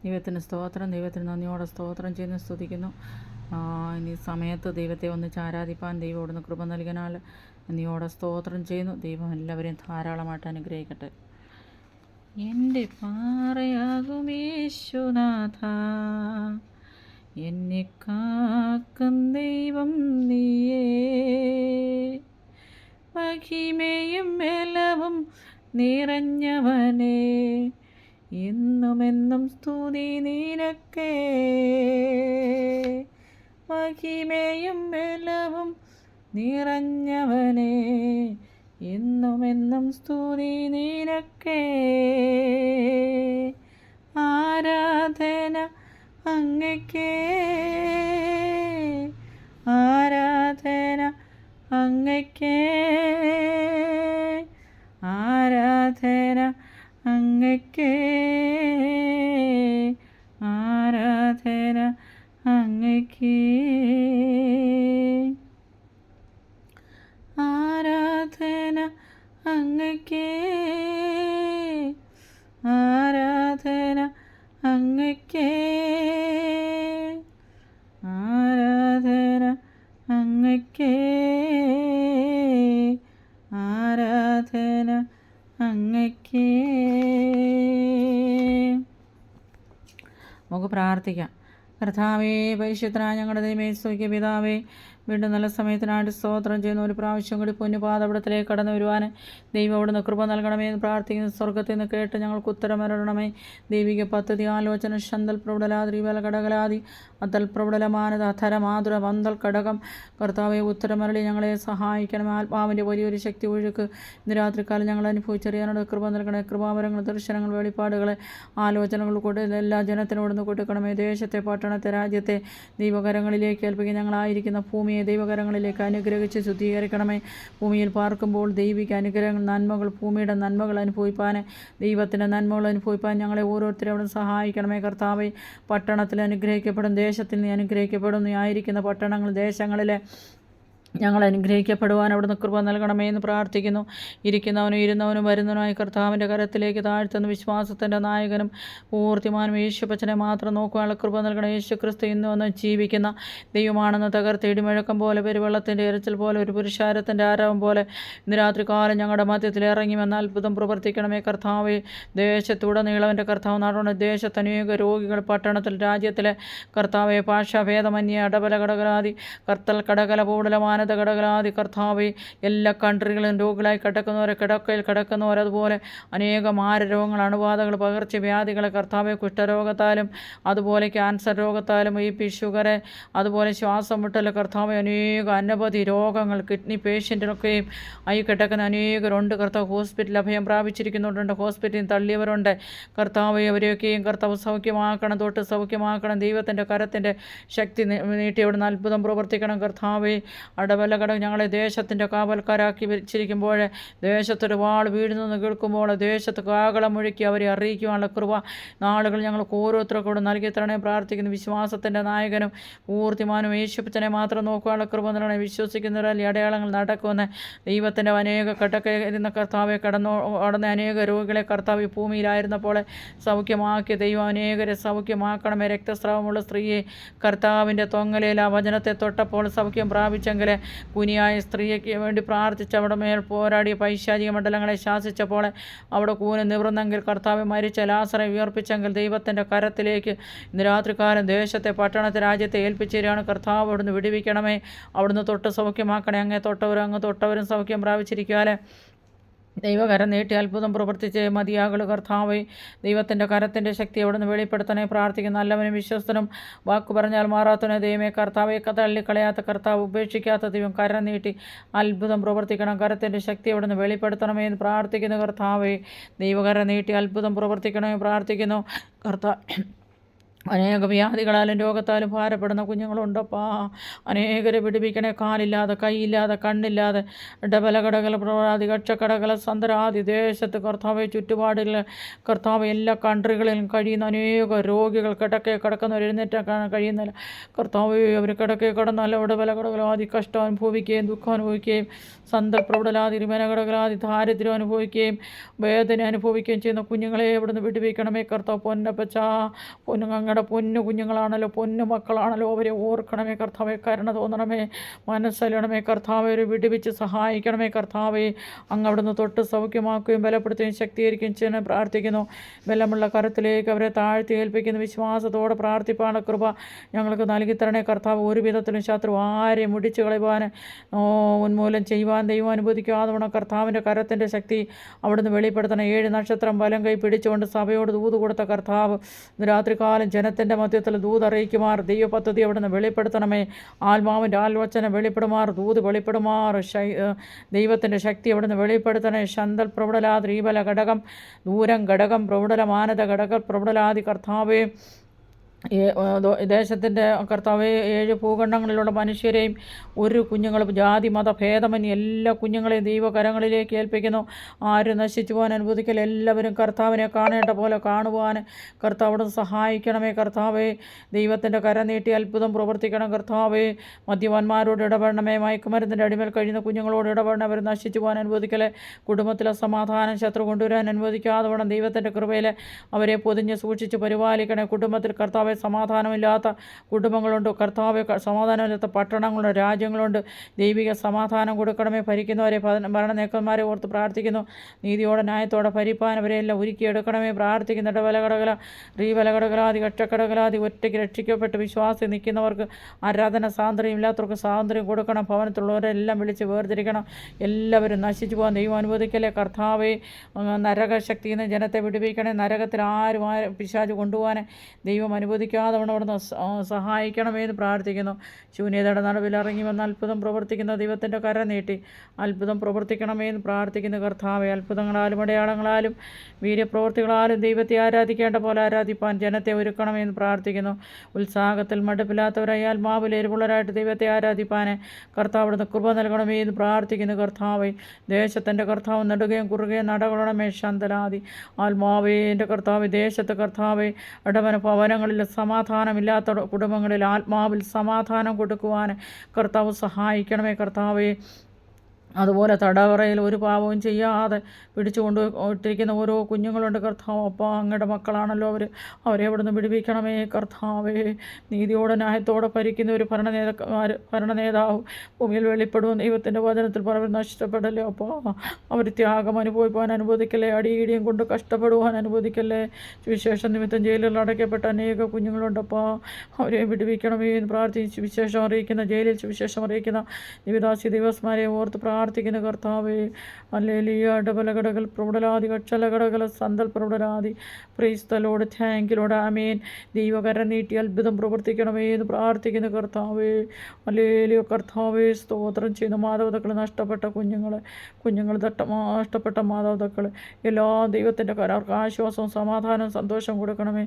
ദൈവത്തിന് സ്തോത്രം. ദൈവത്തിന് നന്ദിയോടെ സ്തോത്രം ചെയ്യുന്നു, സ്തുതിക്കുന്നു. ഇനി സമയത്ത് ദൈവത്തെ ഒന്നിച്ച് ആരാധിപ്പാൻ ദൈവം അവിടുന്ന് കൃപ നൽകിനാൽ നന്ദിയോടെ സ്തോത്രം ചെയ്യുന്നു. ദൈവം എല്ലാവരെയും ധാരാളമായിട്ട് അനുഗ്രഹിക്കട്ടെ. എൻ്റെ പാറയാകും യേശുനാഥ, എന്നെ കാക്കും ദൈവം നീയേ. മഹിമയും ബലവും നിറഞ്ഞവനേ, എന്നുമെന്നും സ്തുതി നിനക്കേ. മഹിമയും ബലവും നിറഞ്ഞവനേ, എന്നുമെന്നും സ്തുതി നിനക്കേ. ആരാധന അങ്ങയ്ക്കേ, ആരാധന അങ്ങയ്ക്കേ, ആരാധന അങ്ങയ്ക്കേ, ആരാധന അങ്ങയ്ക്കേ. ആരാധന അങ്ങയ്ക്കേ, ആരാധന അങ്ങയ്ക്കേ, ആരാധന അങ്ങയ്ക്കേ, ആരാധന അങ്ങയ്ക്കേ. നമുക്ക് പ്രാർത്ഥിക്കാം. കർത്താവേ, പരിശുദ്ധനായ ഞങ്ങളുടെ ദൈവമേ, സ്തുതിക്ക് പിതാവേ, വീണ്ടും നല്ല സമയത്തിനായിട്ട് സ്തോത്രം ചെയ്യുന്ന ഒരു പ്രാവശ്യം കൂടി പൊന്നുപാദപടത്തിലേക്ക് കടന്നു വരുവാൻ ദൈവം അവിടുന്ന് കൃപ നൽകണമേ എന്ന് പ്രാർത്ഥിക്കുന്ന സ്വർഗത്തിൽ നിന്ന് കേട്ട് ഞങ്ങൾക്ക് ഉത്തരമരണമേ. ദൈവിക പദ്ധതി ആലോചന ശന്തൽ പ്രബുടലാതി വല കടകലാതി അതൽ പ്രബുടലമാനത അധര മാതുര വന്തൽ കടകം. കർത്താവെ, ഉത്തരമരളി ഞങ്ങളെ സഹായിക്കണമേ. ആത്മാവിൻ്റെ വലിയൊരു ശക്തി ഒഴുക്ക് ഇന്ന് രാത്രിക്കാലം ഞങ്ങൾ അനുഭവിച്ചറിയാനുള്ള കൃപ നൽകണേ. കൃപാവരങ്ങൾ, ദർശനങ്ങൾ, വെളിപ്പാടുകളെ, ആലോചനകൾ കൊണ്ട് എല്ലാ ജനത്തിനോടൊന്ന് കൊടുക്കണമേ. ദേശത്തെ, പട്ടണത്തെ, രാജ്യത്തെ ദൈവകരങ്ങളിലേക്ക് ഏൽപ്പിക്കുക. ഞങ്ങളായിരിക്കുന്ന ഭൂമിയെ ദൈവകരങ്ങളിലേക്ക് അനുഗ്രഹിച്ച് ശുദ്ധീകരിക്കണമേ. ഭൂമിയിൽ പാർക്കുമ്പോൾ ദൈവിക അനുഗ്രഹങ്ങൾ, നന്മകൾ, ഭൂമിയുടെ നന്മകൾ അനുഭവിപ്പാൻ, ദൈവത്തിൻ്റെ നന്മകൾ അനുഭവിപ്പാൻ ഞങ്ങളെ ഓരോരുത്തരും അവിടെ സഹായിക്കണമേ. കർത്താവെ, പട്ടണത്തിൽ അനുഗ്രഹിക്കപ്പെടും, ദേശത്തിൽ നീ അനുഗ്രഹിക്കപ്പെടും. നീ ആയിരിക്കുന്ന പട്ടണങ്ങൾ, ദേശങ്ങളിലെ ഞങ്ങൾ അനുഗ്രഹിക്കപ്പെടുവാൻ അവിടുന്ന് കൃപ നൽകണമേ എന്ന് പ്രാർത്ഥിക്കുന്നു. ഇരിക്കുന്നവനും ഇരുന്നവനും വരുന്നവനുമായി കർത്താവിൻ്റെ കരത്തിലേക്ക് താഴ്ത്തുന്ന വിശ്വാസത്തിൻ്റെ നായകനും പൂർത്തിമാനും യേശുപ്പച്ചനെ മാത്രം നോക്കുവാനുള്ള കൃപ നൽകണം. യേശു ക്രിസ്തു ഇന്ന് വന്ന് ജീവിക്കുന്ന ദൈവമാണെന്ന് തകർത്ത് ഇടിമുഴക്കം പോലെ, പെരുവെള്ളത്തിൻ്റെ ഇരച്ചിൽ പോലെ, ഒരു പുരുഷാരത്തിൻ്റെ ആരവം പോലെ ഇന്ന് രാത്രികാലം ഞങ്ങളുടെ മധ്യത്തിൽ ഇറങ്ങി വന്ന അത്ഭുതം പ്രവർത്തിക്കണമേ. കർത്താവെ, ദേശത്തുടനീളവൻ്റെ കർത്താവ് നടന്ന ദേശത്ത് അനേക രോഗികൾ, പട്ടണത്തിൽ, രാജ്യത്തിലെ കർത്താവെ, ഭാഷാഭേദമന്യേ അടബല കടകലാതി കർത്തൽ കടകല പൂടലമാന കടകലാതി കർത്താവെ, എല്ലാ കൺട്രികളും രോഗികളായി കിടക്കുന്നവരെ, കിടക്കയിൽ കിടക്കുന്നവർ, അതുപോലെ അനേക മാരരോഗങ്ങൾ, അണുബാധകൾ, പകർച്ചവ്യാധികളെ കർത്താവെ, കുഷ്ഠരോഗത്താലും അതുപോലെ ക്യാൻസർ രോഗത്താലും BP, ഷുഗറ്, അതുപോലെ ശ്വാസം മുട്ടൽ കർത്താവെ, അനേക അനവധി രോഗങ്ങൾ, കിഡ്നി പേഷ്യൻറ്റിനൊക്കെയും ആയി കിടക്കുന്ന അനേകരുണ്ട്. കർത്താവ്, ഹോസ്പിറ്റലിൽ അഭയം പ്രാപിച്ചിരിക്കുന്നുണ്ട്, ഹോസ്പിറ്റലിൽ തള്ളിയവരുണ്ട്. കർത്താവെ, അവരെയൊക്കെയും കർത്താവ് സൗഖ്യമാക്കണം, തൊട്ട് സൗഖ്യമാക്കണം. ദൈവത്തിൻ്റെ കരത്തിൻ്റെ ശക്തി നീട്ടി അവിടുന്ന് അത്ഭുതം പ്രവർത്തിക്കണം. കർത്താവെ, അടവലകടം ഞങ്ങളെ ദേശത്തിൻ്റെ കാവൽക്കാരാക്കി വെച്ചിരിക്കുമ്പോൾ, ദേശത്തൊരു വാൾ വീഴുന്നെന്ന് കേൾക്കുമ്പോൾ ദേശത്ത് കാഹളം മുഴക്കി അവരെ അറിയിക്കുവാനുള്ള കൃപ നാളുകൾ ഞങ്ങൾക്ക് ഓരോരുത്തർക്കൂടെ നൽകി തരണേ പ്രാർത്ഥിക്കുന്നു. വിശ്വാസത്തിൻ്റെ നായകനും പൂർത്തിമാനും യേശുപ്പച്ചനെ മാത്രം നോക്കുവാനുള്ള കൃപ നൽകണേ. വിശ്വസിക്കുന്നവരല്ലേ അടയാളങ്ങൾ നടക്കുമെന്ന് ദൈവത്തിൻ്റെ അനേക കടക്കയിരുന്ന കർത്താവെ, കടന്ന അനേക രോഗികളെ കർത്താവ് ഭൂമിയിലായിരുന്നപ്പോൾ സൗഖ്യമാക്കിയ ദൈവം അനേകരെ സൗഖ്യമാക്കണമേ. രക്തസ്രാവമുള്ള സ്ത്രീയെ കർത്താവിൻ്റെ തൊങ്ങലയിൽ ആ വചനത്തെ തൊട്ടപ്പോൾ സൗഖ്യം പ്രാപിച്ചെങ്കിൽ, കുനിയായ സ്ത്രീയ്ക്ക് വേണ്ടി പ്രാർത്ഥിച്ച് അവിടെ മേൽ പോരാടിയ പൈശാചിക മണ്ഡലങ്ങളെ ശാസിച്ചപ്പോൾ അവിടെ കൂന് നിവർന്നെങ്കിൽ, കർത്താവ് മരിച്ച ലാസറെ ഉയർപ്പിച്ചെങ്കിൽ, ദൈവത്തിൻ്റെ കരത്തിലേക്ക് ഇന്ന് രാത്രികാലം ദേശത്തെ, പട്ടണത്തെ, രാജ്യത്തെ ഏൽപ്പിച്ചേരാണ്. കർത്താവ് അവിടുന്ന് വിടുവിക്കണമേ. അവിടുന്ന് തൊട്ട് സൗഖ്യമാക്കണേ. അങ്ങ് തൊട്ടവരും സൗഖ്യം പ്രാപിച്ചിരിക്കാതെ ദൈവകരം നീട്ടി അത്ഭുതം പ്രവർത്തിച്ച് മതിയാകള്. കർത്താവെ, ദൈവത്തിൻ്റെ കരത്തിൻ്റെ ശക്തി അവിടുന്ന് വെളിപ്പെടുത്തണേ പ്രാർത്ഥിക്കുന്നു. നല്ലവനും വിശ്വസ്തനും, വാക്കു പറഞ്ഞാൽ മാറാത്തവനെ ദൈവമേ, കർത്താവെ, തള്ളിക്കളയാത്ത കർത്താവ്, ഉപേക്ഷിക്കാത്ത ദൈവം, കരം നീട്ടി അത്ഭുതം പ്രവർത്തിക്കണം. കരത്തിൻ്റെ ശക്തി അവിടുന്ന് വെളിപ്പെടുത്തണമേ എന്ന് പ്രാർത്ഥിക്കുന്നു. കർത്താവെ, ദൈവകരം നീട്ടി അത്ഭുതം പ്രവർത്തിക്കണമെന്ന് പ്രാർത്ഥിക്കുന്നു. അനേക വ്യാധികളാലും രോഗത്താലും ഭാരപ്പെടുന്ന കുഞ്ഞുങ്ങളുണ്ടപ്പാ. അനേകരെ വിടുവിക്കണേ. കാലില്ലാതെ, കൈയില്ലാതെ, കണ്ണില്ലാതെ, ഡബലകടകൾ, പ്രവാദി, കക്ഷക്കടകൾ, സന്തരാദി ദേശത്ത് കർത്താവെ, ചുറ്റുപാടിൽ കർത്താവ്, എല്ലാ കൺട്രികളിലും കഴിയുന്ന അനേക രോഗികൾ, കിടക്കുന്നവർ എഴുന്നേറ്റാൻ കഴിയുന്നില്ല കർത്താവ്. അവർ കിടന്നാൽ അവിടെ ബലകടകളാദി കഷ്ടം അനുഭവിക്കുകയും ദുഃഖം അനുഭവിക്കുകയും സന്തപ്രബലാതി രിമനകടകളാതി ദാരിദ്ര്യം അനുഭവിക്കുകയും വേദന അനുഭവിക്കുകയും ചെയ്യുന്ന കുഞ്ഞുങ്ങളെ എവിടുന്ന് വിടുവിക്കണമേ കർത്താവ്. പൊന്നപ്പച്ച, ഞങ്ങളുടെ പൊന്നു കുഞ്ഞുങ്ങളാണല്ലോ, പൊന്നു മക്കളാണല്ലോ, അവരെ ഓർക്കണമേ കർത്താവെ. കരുണ തോന്നണമേ, മനസ്സലിയണമേ കർത്താവെ. അവരെ വിടുവിച്ച് സഹായിക്കണമേ കർത്താവെ. അങ്ങ് അവിടുന്ന് തൊട്ട് സൗഖ്യമാക്കുകയും ബലപ്പെടുത്തുകയും ശക്തീകരിക്കുകയും ചെയ്യാൻ പ്രാർത്ഥിക്കുന്നു. ബലമുള്ള കരത്തിലേക്ക് അവരെ താഴ്ത്തി ഏൽപ്പിക്കുന്ന വിശ്വാസത്തോടെ പ്രാർത്ഥിപ്പാണ് കൃപ ഞങ്ങൾക്ക് നൽകിത്തരണേ കർത്താവ്. ഒരു വിധത്തിലും ശത്രു ആരെയും മുടിച്ചു കളയുവാൻ ഉന്മൂലം ചെയ്യുവാൻ ദൈവം അനുവദിക്കാതെ വേണം. കർത്താവിൻ്റെ കരത്തിൻ്റെ ശക്തി അവിടുന്ന് വെളിപ്പെടുത്തണം. 7 നക്ഷത്രം വലം കൈ പിടിച്ചുകൊണ്ട് സഭയോട് ദൂത് കൊടുത്ത കർത്താവ് ഇന്ന് രാത്രികാലം ജനത്തിൻ്റെ മധ്യത്തിൽ ദൂത് അറിയിക്കുമാർ ദൈവ പദ്ധതി അവിടുന്ന് വെളിപ്പെടുത്തണമേ. ആത്മാവിൻ്റെ ആൽവചനം വെളിപ്പെടുമാർ, ദൂത് വെളിപ്പെടുമാർ, ദൈവത്തിൻ്റെ ശക്തി അവിടുന്ന് വെളിപ്പെടുത്തണേ. ശന്തൽ പ്രബലലാതി റീബല ഘടകം, ദൂരം ഘടകം, പ്രബല മാനത ഘടക പ്രബലലാതി കർത്താവേ. ദേശത്തിൻ്റെ കർത്താവെ, 7 ഭൂഖണ്ഡങ്ങളിലുള്ള മനുഷ്യരെയും ഒരു കുഞ്ഞുങ്ങളും ജാതി മത ഭേദമന്യേ എല്ലാ കുഞ്ഞുങ്ങളെയും ദൈവകരങ്ങളിലേക്ക് ഏൽപ്പിക്കുന്നു. ആരും നശിച്ചു പോകാൻ അനുവദിക്കൽ. എല്ലാവരും കർത്താവിനെ കാണേണ്ട പോലെ കാണുവാൻ കർത്താവോട് സഹായിക്കണമേ കർത്താവെ. ദൈവത്തിൻ്റെ കരം നീട്ടി അത്ഭുതം പ്രവർത്തിക്കണം കർത്താവെ. മദ്യപാന്മാരോട് ഇടപെടണമേ. മയക്കുമരുന്നിൻ്റെ അടിമേൽ കഴിയുന്ന കുഞ്ഞുങ്ങളോട് ഇടപെടണം. അവർ നശിച്ചു പോകാൻ അനുവദിക്കലേ. കുടുംബത്തിലെ സമാധാനം ശത്രു കൊണ്ടുവരാൻ അനുവദിക്കാതെ വേണം. ദൈവത്തിൻ്റെ കൃപയിൽ അവരെ പൊതിഞ്ഞ് സൂക്ഷിച്ച് പരിപാലിക്കണേ. കുടുംബത്തിൽ കർത്താവെ സമാധാനമില്ലാത്ത കുടുംബങ്ങളുണ്ട് കർത്താവെ. സമാധാനമില്ലാത്ത പട്ടണങ്ങളുണ്ട്, രാജ്യങ്ങളുണ്ട്. ദൈവിക സമാധാനം കൊടുക്കണമേ. ഭരിക്കുന്നവരെ, ഭരണനേക്കന്മാരെ ഓർത്ത് പ്രാർത്ഥിക്കുന്നു. നീതിയോടെ ന്യായത്തോടെ ഭരിപ്പാൻ അവരെല്ലാം ഒരുക്കിയെടുക്കണമേ പ്രാർത്ഥിക്കുന്നു. ഇടവലകടകല, റീവലകടകലാതി, കക്ഷക്കടകലാതി, ഒറ്റയ്ക്ക് രക്ഷിക്കപ്പെട്ട് വിശ്വാസി നിൽക്കുന്നവർക്ക്, ആരാധന സ്വാതന്ത്ര്യം ഇല്ലാത്തവർക്ക് സ്വാതന്ത്ര്യം കൊടുക്കണം. ഭവനത്തിലുള്ളവരെല്ലാം വിളിച്ച് വേർതിരിക്കണം. എല്ലാവരും നശിച്ചു പോകാൻ ദൈവം അനുവദിക്കലേ കർത്താവെ. നരകശക്തിയിൽ നിന്ന് ജനത്തെ വിടുവിക്കണേ. നരകത്തിൽ ആരും പിശാച് കൊണ്ടുപോകാൻ ദൈവം അനുവദിക്കാതെ അവിടുന്ന് സഹായിക്കണമെന്ന് പ്രാർത്ഥിക്കുന്നു. ശൂന്യതയുടെ നടുവിൽ ഇറങ്ങി വന്ന് അത്ഭുതം പ്രവർത്തിക്കുന്ന ദൈവത്തിൻ്റെ കരം നീട്ടി അത്ഭുതം പ്രവർത്തിക്കണമെന്ന് പ്രാർത്ഥിക്കുന്നു കർത്താവെ. അത്ഭുതങ്ങളാലും അടയാളങ്ങളാലും വീര്യപ്രവൃത്തികളാലും ദൈവത്തെ ആരാധിക്കേണ്ട പോലെ ആരാധിപ്പാൻ ജനത്തെ ഒരുക്കണമെന്ന് പ്രാർത്ഥിക്കുന്നു. ഉത്സാഹത്തിൽ മടുപ്പില്ലാത്തവരായി ആത്മാവിൽ എരിവുള്ളവരായിട്ട് ദൈവത്തെ ആരാധിപ്പാൻ കർത്താവ് അവിടുന്ന് കൃപ നൽകണമെന്ന് പ്രാർത്ഥിക്കുന്നു കർത്താവെ. ദേശത്തിൻ്റെ കർത്താവ് നെടുകയും കുറുകയും നടകൊള്ളണമേ. ശാന്തലാതി ആത്മാവേ, എൻ്റെ കർത്താവ്. ദേശത്ത് കർത്താവെ, ഇടവന ഭവനങ്ങളിൽ സമാധാനമില്ലാത്ത കുടുംബങ്ങളിൽ ആത്മാവിൽ സമാധാനം കൊടുക്കുവാൻ കർത്താവ് സഹായിക്കണമേ കർത്താവെ. അതുപോലെ തടവറയിൽ ഒരു പാവവും ചെയ്യാതെ പിടിച്ചുകൊണ്ട് ഇട്ടിരിക്കുന്ന ഓരോ കുഞ്ഞുങ്ങളുണ്ട് കർത്താവ്. അപ്പോൾ അങ്ങയുടെ മക്കളാണല്ലോ അവരെ എവിടുന്ന് വിടുവിക്കണമേ കർത്താവേ. നീതിയോടെ ന്യായത്തോടെ ഭരിക്കുന്ന ഒരു ഭരണനേതാവ് ഭൂമിയിൽ വെളിപ്പെടും. ദൈവത്തിൻ്റെ വചനത്തിൽ അവർ നഷ്ടപ്പെടല്ലേ. അപ്പോൾ അവർ ത്യാഗം അനുഭവിക്കുവാൻ അനുവദിക്കല്ലേ. അടിയിടിയും കൊണ്ട് കഷ്ടപ്പെടുവാൻ അനുവദിക്കല്ലേ. സുവിശേഷ നിമിത്തം ജയിലിൽ അടയ്ക്കപ്പെട്ട അനേക കുഞ്ഞുങ്ങളുണ്ടപ്പോൾ അവരെ വിടുവിക്കണമേ എന്ന് പ്രാർത്ഥിച്ച് സുവിശേഷം അറിയിക്കുന്ന, ജയിലിൽ സുവിശേഷം അറിയിക്കുന്ന ദിവദാസി ദിവസ്മാരെ ഓർത്ത് പ്രാർത്ഥിക്കുന്ന കർത്താവേ. ഹല്ലേലൂയ. ഡബലകടകൾ, പ്രൗഢലാതി, കക്ഷലകടകൾ, സന്തൽ പ്രൗഢലാതി. Praise the lord. Thank you lord. Amen. ദൈവകരം നീട്ടി അത്ഭുതം പ്രവർത്തിക്കണമേ എന്ന് പ്രാർത്ഥിക്കുന്ന കർത്താവേ. ഹല്ലേലൂയ. കർത്താവേ, സ്തോത്രം ചെയ്യുന്ന മാതാപിതാക്കൾ, നഷ്ടപ്പെട്ട കുഞ്ഞുങ്ങൾ നഷ്ടപ്പെട്ട മാതാപിതാക്കൾ എല്ലാ ദൈവത്തിൻ്റെ കരാർക്ക് ആശ്വാസവും സമാധാനവും സന്തോഷം കൊടുക്കണമേ.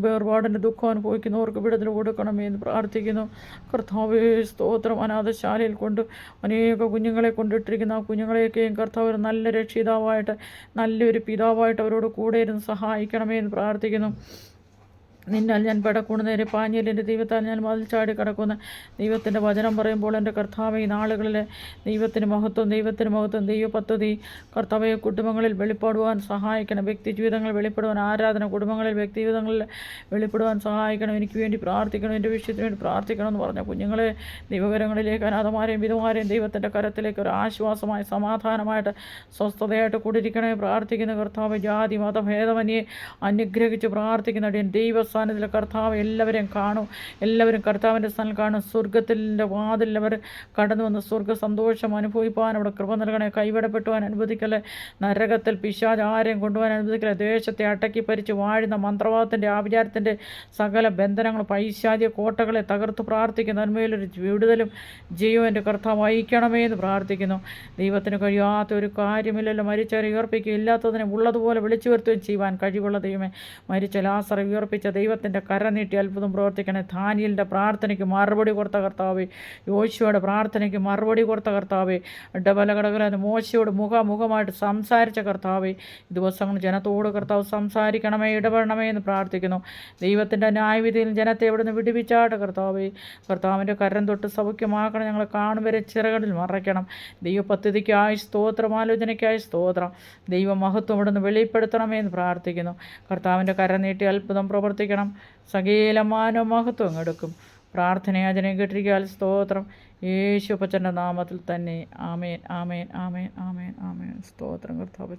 വേർപാടിൻ്റെ ദുഃഖം അനുഭവിക്കുന്നവർക്ക് വിടുതൽ കൊടുക്കണമേ എന്ന് പ്രാർത്ഥിക്കുന്നു കർത്താവേ. സ്തോത്രം. അനാഥശാലയിൽ കൊണ്ട് അനേക കുഞ്ഞുങ്ങളെ കൊണ്ടിട്ടിരിക്കുന്ന ആ കുഞ്ഞുങ്ങളെയൊക്കെയും കർത്താവ് ഒരു നല്ല രക്ഷിതാവായിട്ട്, നല്ലൊരു പിതാവായിട്ട് അവരോട് കൂടെ ഇരുന്ന് സഹായിക്കണമേ എന്ന് പ്രാർത്ഥിക്കുന്നു. നിന്നാൽ ഞാൻ പടക്കൂണ് നേരെ പാഞ്ഞിൽ എൻ്റെ ദൈവത്താൽ ഞാൻ മതിൽ ചാടി കിടക്കുന്ന ദൈവത്തിൻ്റെ വചനം പറയുമ്പോൾ എൻ്റെ കർത്താവെ, ഈ നാളുകളിൽ ദൈവത്തിന് മഹത്വം ദൈവ പദ്ധതി കർത്താവെ കുടുംബങ്ങളിൽ വെളിപ്പെടുവാൻ സഹായിക്കണം. വ്യക്തി ജീവിതങ്ങൾ വെളിപ്പെടുവാൻ, ആരാധന കുടുംബങ്ങളിൽ വ്യക്തി ജീവിതങ്ങളിൽ വെളിപ്പെടുവാൻ സഹായിക്കണം. എനിക്ക് വേണ്ടി പ്രാർത്ഥിക്കണം, എൻ്റെ വിഷയത്തിന് വേണ്ടി പ്രാർത്ഥിക്കണം എന്ന് പറഞ്ഞ കുഞ്ഞുങ്ങളെ ദൈവകരങ്ങളിലേക്ക്, അനാഥമാരെയും വിധമാരെയും ദൈവത്തിൻ്റെ കരത്തിലേക്ക് ഒരു ആശ്വാസമായി, സമാധാനമായിട്ട്, സ്വസ്ഥതയായിട്ട് കൂടിയിരിക്കണേ പ്രാർത്ഥിക്കുന്ന കർത്താവ്. ജാതി മതഭേദമന്യേ അനുഗ്രഹിച്ച് പ്രാർത്ഥിക്കുന്ന ദൈവസ്ഥാനത്തിൽ കർത്താവ് എല്ലാവരെയും കാണും. എല്ലാവരും കർത്താവിൻ്റെ സ്ഥാനം കാണും. സ്വർഗത്തിൻ്റെ വാതിൽ അവർ കടന്നു വന്ന് സ്വർഗ്ഗ സന്തോഷം അനുഭവിപ്പാൻ അവിടെ കൃപ നൽകണേ. കൈവിടപ്പെട്ടുവാൻ അനുവദിക്കല്ലേ. നരകത്തിൽ പിശാച് ആരെയും കൊണ്ടുപോകാൻ അനുവദിക്കല്ലേ. ദേശത്തെ അടക്കി പരിച്ച് വാഴുന്ന മന്ത്രവാദത്തിൻ്റെ, ആഭിചാരത്തിൻ്റെ സകല ബന്ധനങ്ങൾ, പൈശാചിക കോട്ടകളെ തകർത്ത് പ്രാർത്ഥിക്കുന്ന നന്മയിലൊരു വിടുതലും ജയവും എൻ്റെ കർത്താവ് വഹിക്കണമേ എന്ന് പ്രാർത്ഥിക്കുന്നു. ദൈവത്തിന് കഴിയാത്ത ഒരു കാര്യമില്ലല്ലോ. മരിച്ചവരെ ഉയർപ്പിക്കുക, ഇല്ലാത്തതിനെ ഉള്ളതുപോലെ വിളിച്ചു വരുത്തുകയും ചെയ്യുവാൻ കഴിവുള്ള ദൈവമേ. മരിച്ച ലാസറെ ഉയർപ്പിച്ച ദൈവത്തിൻ്റെ കരം നീട്ടി അത്ഭുതം പ്രവർത്തിക്കണേ. ദാനിയേലിൻ്റെ പ്രാർത്ഥനയ്ക്ക് മറുപടി കൊടുത്ത കർത്താവേ, യോശുവയുടെ പ്രാർത്ഥനയ്ക്ക് മറുപടി കൊടുത്ത കർത്താവേ, ഡബലകടകല മോശയോട് മുഖാമുഖമായിട്ട് സംസാരിച്ച കർത്താവേ, ദിവസങ്ങൾ ജനത്തോട് കർത്താവ് സംസാരിക്കണമേ, ഇടപെടണമേ എന്ന് പ്രാർത്ഥിക്കുന്നു. ദൈവത്തിൻ്റെ ന്യായവിധിയിൽ ജനത്തെ എവിടുന്ന് വിടുവിച്ചാട്ട് കർത്താവേ, കർത്താവിൻ്റെ കരം തൊട്ട് സൗഖ്യമാക്കണം. ഞങ്ങൾ കാണും വരെ ചിറകളിൽ മറയ്ക്കണം. ദൈവപദ്ധതിക്കായി സ്തോത്രം, ആലോചനയ്ക്കായി സ്തോത്രം. ദൈവമഹത്വം ഇവിടുന്ന് വെളിപ്പെടുത്തണമേ എന്ന് പ്രാർത്ഥിക്കുന്നു. കർത്താവിൻ്റെ കരം നീട്ടി അത്ഭുതം പ്രവർത്തിക്കണം. സകല മാനവ മഹത്വം എടുക്കും. പ്രാർത്ഥനയാചന കേട്ടിരിക്കാൻ സ്തോത്രം. യേശുപ്പച്ചൻ്റെ നാമത്തിൽ തന്നെ. ആമേൻ, ആമേൻ, ആമേൻ, ആമേൻ, ആമേൻ. സ്തോത്രം കർത്താവേ.